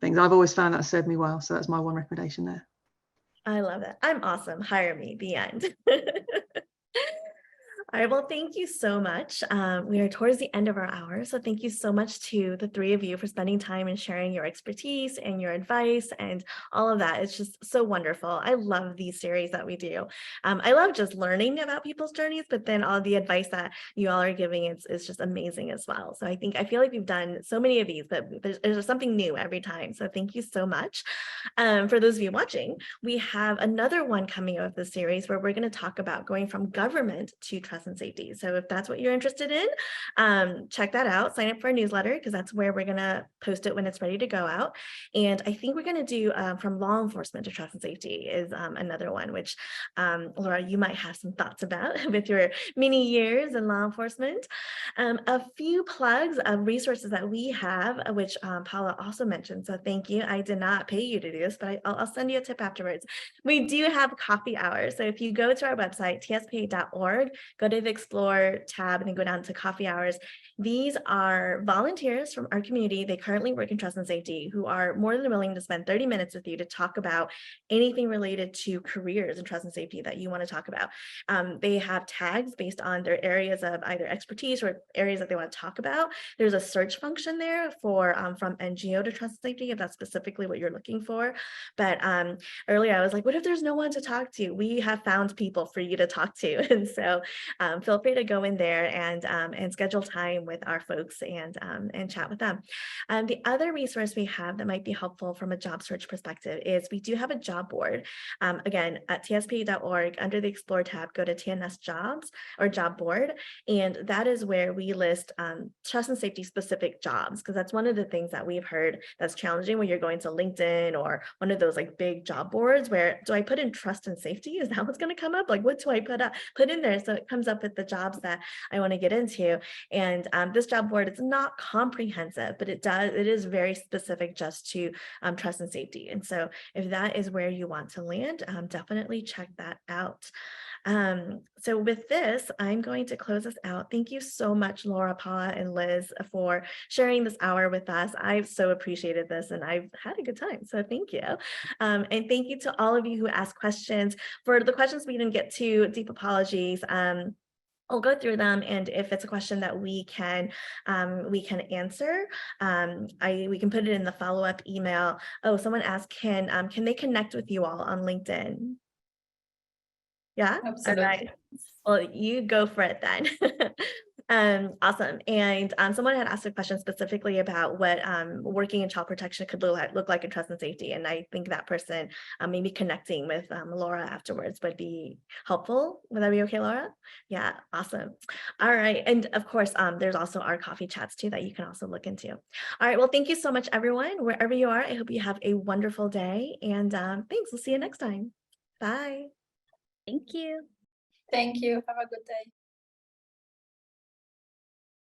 Speaker 2: things. I've always found that served me well. So that's my one recommendation there.
Speaker 1: I love that. I'm awesome. Hire me. The end. All right, well, thank you so much. We are towards the end of our hour, so thank you so much to the 3 of you for spending time and sharing your expertise and your advice and all of that. It's just so wonderful. I love these series that we do. I love just learning about people's journeys, but then all the advice that you all are giving is just amazing as well. So I feel like we've done so many of these, but there's something new every time. So thank you so much. For those of you watching, we have another one coming out of this series where we're going to talk about going from government to trust and safety. So if that's what you're interested in, check that out. Sign up for a newsletter, because that's where we're going to post it when it's ready to go out. And I think we're going to do from law enforcement to trust and safety is another one, which Laura, you might have some thoughts about with your many years in law enforcement. A few plugs of resources that we have, which Paola also mentioned. So thank you. I did not pay you to do this, but I'll send you a tip afterwards. We do have coffee hours. So if you go to our website, tspa.org, go to the Explore tab and then go down to coffee hours. These are volunteers from our community. They currently work in trust and safety, who are more than willing to spend 30 minutes with you to talk about anything related to careers in trust and safety that you want to talk about. They have tags based on their areas of either expertise or areas that they want to talk about, there's a search function there for from NGO to trust and safety, if that's specifically what you're looking for. But earlier I was like, what if there's no one to talk to? We have found people for you to talk to. And so feel free to go in there and schedule time with our folks and chat with them. The other resource we have that might be helpful from a job search perspective is we do have a job board. Again, at TSPA.org, under the Explore tab, go to TNS Jobs or Job Board. And that is where we list trust and safety specific jobs, because that's one of the things that we've heard that's challenging when you're going to LinkedIn or one of those like big job boards where, do I put in trust and safety? Is that what's going to come up? Like, what do I put in there? So it comes up with the jobs that I want to get into. And this job board is not comprehensive, but it is very specific just to trust and safety. And so if that is where you want to land, definitely check that out. So with this, I'm going to close us out. Thank you so much, Laura, Paola, and Liz, for sharing this hour with us. I've so appreciated this and I've had a good time. So thank you. And thank you to all of you who asked questions. For the questions we didn't get to, deep apologies. I'll go through them, and if it's a question that we can answer, we can put it in the follow-up email. Oh, someone asked, can they connect with you all on LinkedIn? Yeah,
Speaker 4: Absolutely.
Speaker 1: all right. Well, you go for it then. Awesome. And someone had asked a question specifically about what working in child protection could look like in trust and safety. And I think that person maybe connecting with Laura afterwards would be helpful. Would that be okay, Laura? Yeah, awesome. All right. And of course, there's also our coffee chats too that you can also look into. All right. Well, thank you so much, everyone. Wherever you are, I hope you have a wonderful day. And thanks. We'll see you next time. Bye.
Speaker 3: Thank you.
Speaker 4: Thank you. Have a good day.